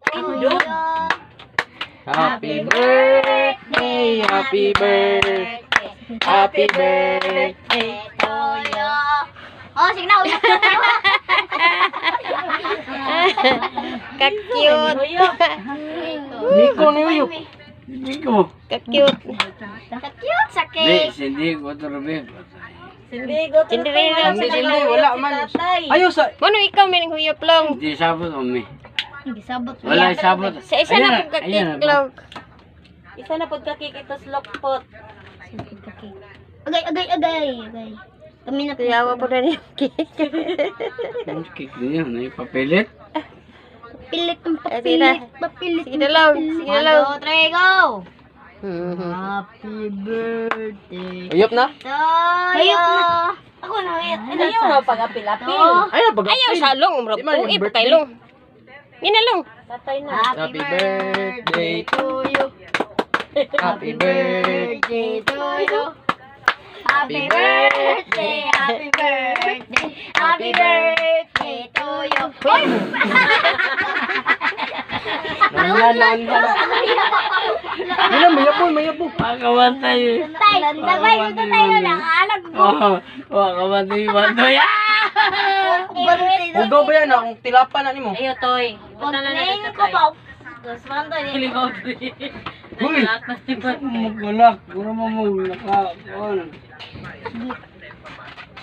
Tuyo. Happy birthday, happy birthday, happy birthday. Tuyo. Oh, sige na, uyok. Ka-cute. Miko ni Uyok. Miko. Ka-cute. Cute sa Di, cake. hindi ko ito rin. Cinderella. Hindi, wala man. Ayaw sa... Mano ikaw may huyop lang. Hindi sabot, umi. Hindi sabot. Wala sabot. Sa isa na pong ka-cake lang. Isa na pod ka cake itos lokpot. Agay. Kami na Kuyawa po na yung cake. Ang cake niya, naipapilit. pilit ng Sige na. papilit. Sige na lang. Sige na 1, lang. 2, 3, go! Mhm. Happy birthday. Uyop na? Toyo! Ako na, Ayaw na pag-apil-apil. Ayaw, pag Ayaw sa long. Di man yung Ipo birthday. kay long. Gina long. Tatay na. Happy birthday to you. Happy birthday to you. Happy birthday, happy birthday, happy birthday to you. Hoy! Nanlanan ka na. Wala, mayabong. Pakawan tayo. Sabay mo tayo lang, alag mo. Oo, pakawan tayo. Bandoy. Hugaw ba yan? Kung tilapan na ni mo. Ayo toy. Huwag Punta na na na ko pa. Tapos man tayo. Ligaw. Uy! Magulak. Puro mo magulak.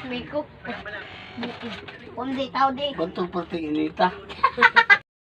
May cook. Kundi tao di. Ba't ito pati inita?